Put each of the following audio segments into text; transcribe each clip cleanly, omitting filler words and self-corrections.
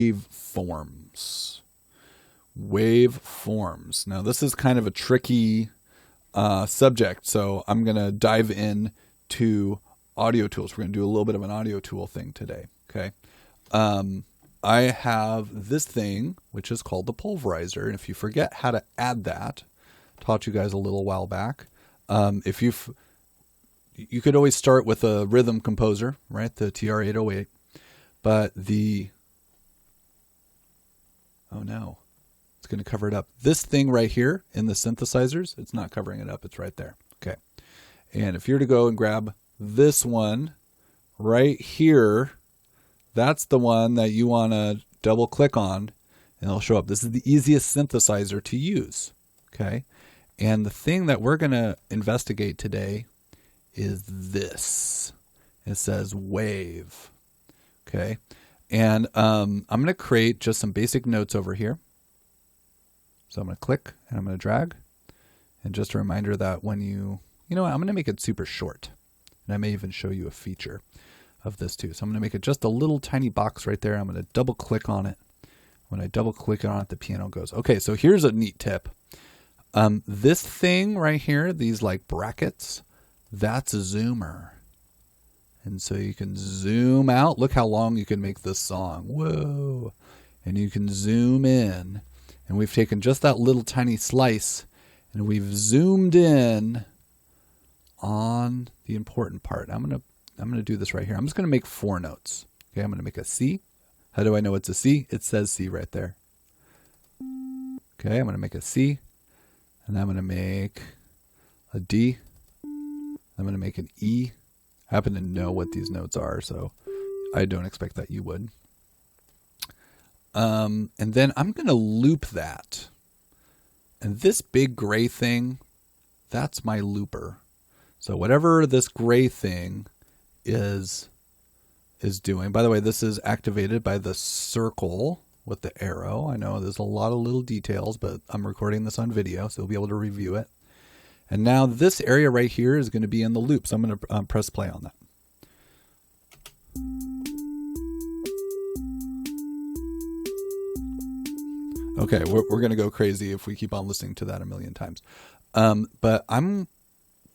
Waveforms. Waveforms. Now this is kind of a tricky subject, so I'm going to dive in to audio tools. We're going to do a little bit of an audio tool thing today. Okay. I have this thing, which is called the pulverizer. And if you forget how to add that, taught you guys a little while back. You could always start with a rhythm composer, right? The TR-808, but oh no, it's going to cover it up. This thing right here in the synthesizers, it's not covering it up. It's right there. Okay. And if you're to go and grab this one right here, that's the one that you want to double click on and it'll show up. This is the easiest synthesizer to use. Okay. And the thing that we're going to investigate today is this. It says wave. Okay. And I'm going to create just some basic notes over here. So I'm going to click and I'm going to drag. And just a reminder that when you know what, I'm going to make it super short. And I may even show you a feature of this too. So I'm going to make it just a little tiny box right there. I'm going to double click on it. When I double click on it, the piano goes. Okay, so here's a neat tip. This thing right here, these like brackets, that's a zoomer. And so you can zoom out. Look how long you can make this song. Whoa. And you can zoom in. And we've taken just that little tiny slice and we've zoomed in on the important part. I'm going to do this right here. I'm just going to make 4 notes. Okay, I'm going to make a C. How do I know it's a C? It says C right there. Okay, I'm going to make a C. And I'm going to make a D. I'm going to make an E. I happen to know what these notes are, so I don't expect that you would. And then I'm going to loop that. And this big gray thing, that's my looper. So whatever this gray thing is doing. By the way, this is activated by the circle with the arrow. I know there's a lot of little details, but I'm recording this on video, so you'll be able to review it. And now this area right here is going to be in the loop. So I'm going to press play on that. Okay, we're going to go crazy if we keep on listening to that a million times. But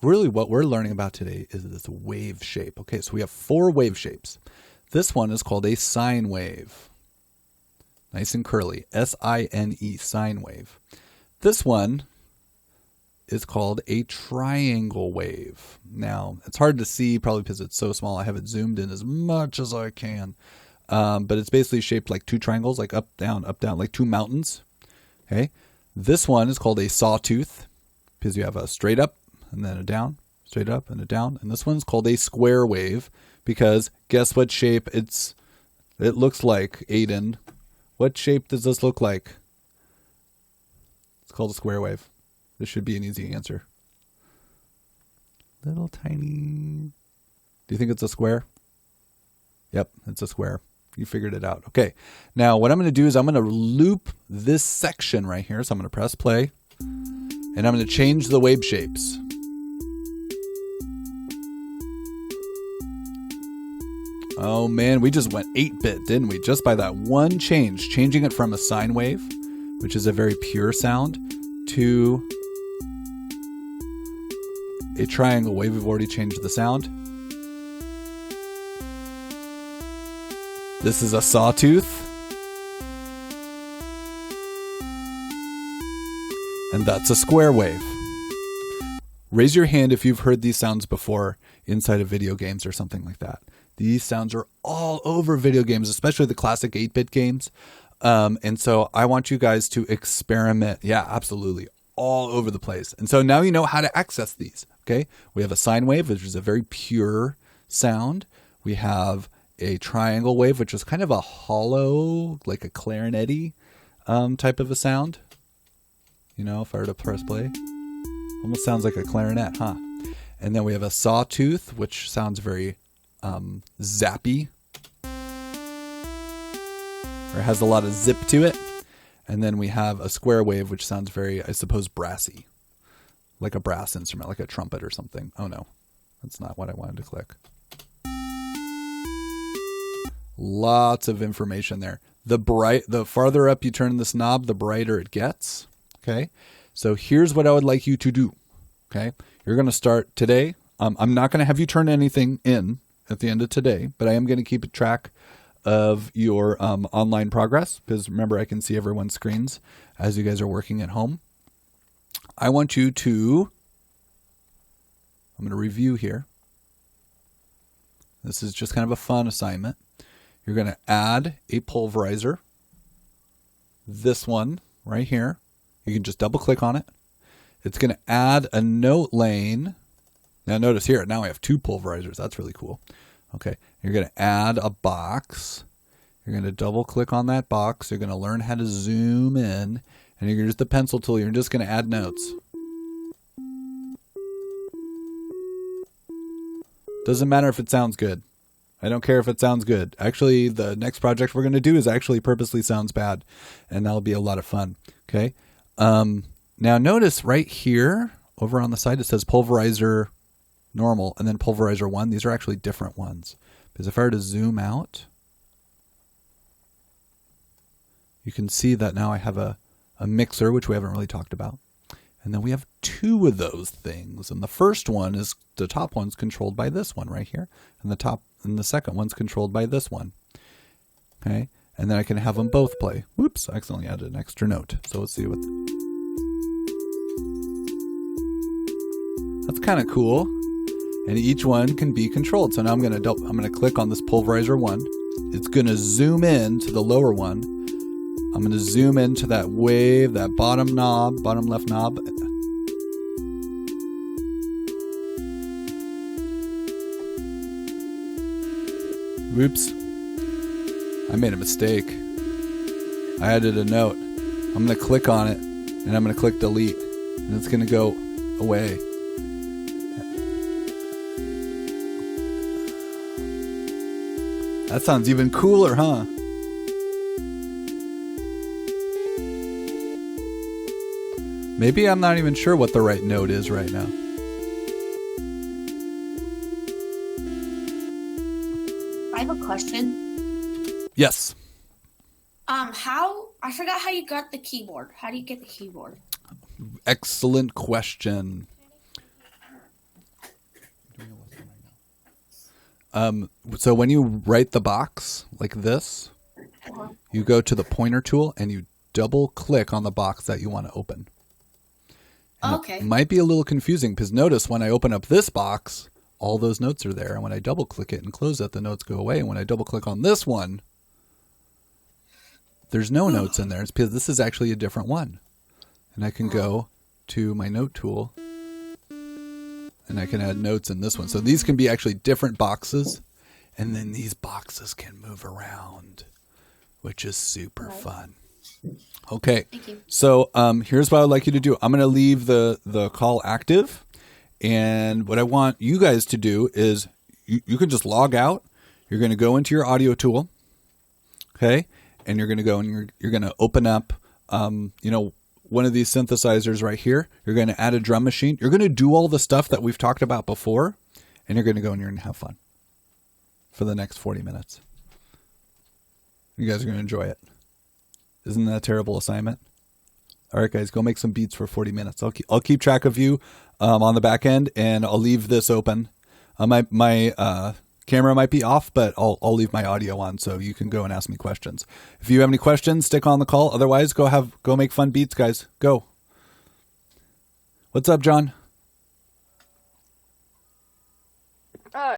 what we're learning about today is this wave shape. Okay, so we have 4 wave shapes. This one is called a sine wave. Nice and curly. S-I-N-E, sine wave. This one is called a triangle wave. Now, it's hard to see probably because it's so small. I have it zoomed in as much as I can. But it's basically shaped like 2 triangles, like up, down, like 2 mountains. Okay. This one is called a sawtooth because you have a straight up and then a down, straight up and a down. And this one's called a square wave because guess what shape it looks like, Aiden? What shape does this look like? It's called a square wave. This should be an easy answer. Little tiny. Do you think it's a square? Yep, it's a square. You figured it out. Okay. Now what I'm going to do is I'm going to loop this section right here. So I'm going to press play and I'm going to change the wave shapes. Oh man, we just went 8-bit, didn't we? Just by that one change, changing it from a sine wave, which is a very pure sound, to a triangle wave. We've already changed the sound. This is a sawtooth. And that's a square wave. Raise your hand if you've heard these sounds before inside of video games or something like that. These sounds are all over video games, especially the classic 8-bit games. And so I want you guys to experiment. Yeah, absolutely. All over the place. And so now you know how to access these. Okay. We have a sine wave, which is a very pure sound. We have a triangle wave, which is kind of a hollow, like a clarinet-y type of a sound. You know, if I were to press play, almost sounds like a clarinet, huh? And then we have a sawtooth, which sounds very zappy, or has a lot of zip to it. And then we have a square wave, which sounds very, I suppose, brassy, like a brass instrument, like a trumpet or something. Oh no, that's not what I wanted to click. Lots of information there. the farther up you turn this knob, the brighter it gets. Okay. So here's what I would like you to do. Okay. You're going to start today. I'm not going to have you turn anything in at the end of today, but I am going to keep a track of your online progress, because remember, I can see everyone's screens as you guys are working at home. I want you to, I'm going to review here. This is just kind of a fun assignment. You're going to add a pulverizer. This one right here. You can just double click on it. It's going to add a note lane. Now notice here, now I have 2 pulverizers. That's really cool. Okay, you're going to add a box. You're going to double click on that box. You're going to learn how to zoom in. And you're going to use the pencil tool. You're just going to add notes. Doesn't matter if it sounds good. I don't care if it sounds good. Actually, the next project we're going to do is actually purposely sounds bad. And that'll be a lot of fun. Okay. Now notice right here, over on the side, it says pulverizer normal and then pulverizer 1. These are actually different ones. Because if I were to zoom out, you can see that now I have a mixer, which we haven't really talked about. And then we have 2 of those things. And the first one is, the top one's controlled by this one right here. And the second one's controlled by this one. Okay. And then I can have them both play. Whoops, I accidentally added an extra note. So let's see what. That's kind of cool. And each one can be controlled. So now I'm going to click on this pulverizer 1. It's going to zoom in to the lower one. I'm going to zoom into that wave, that bottom left knob. Whoops. I made a mistake. I added a note. I'm going to click on it and I'm going to click delete and it's going to go away. That sounds even cooler, huh? Maybe I'm not even sure what the right note is right now. I have a question. Yes. I forgot how you got the keyboard. How do you get the keyboard? Excellent question. So when you write the box like this, you go to the pointer tool and you double click on the box that you want to open. Okay. It might be a little confusing because notice when I open up this box, all those notes are there. And when I double click it and close it, the notes go away. And when I double click on this one, there's no notes in there. It's because this is actually a different one. And I can go to my note tool and I can add notes in this one. So these can be actually different boxes. And then these boxes can move around, which is super fun. Okay. Thank you. So here's what I'd like you to do. I'm going to leave the call active. And what I want you guys to do is you can just log out. You're going to go into your Audiotool. Okay. And you're going to go and you're going to open up, one of these synthesizers right here. You're going to add a drum machine. You're going to do all the stuff that we've talked about before. And you're going to go and you're going to have fun for the next 40 minutes. You guys are going to enjoy it. Isn't that a terrible assignment? All right, guys, go make some beats for 40 minutes. I'll keep track of you on the back end, and I'll leave this open. My camera might be off, but I'll leave my audio on so you can go and ask me questions. If you have any questions, stick on the call. Otherwise, go make fun beats, guys. Go. What's up, John?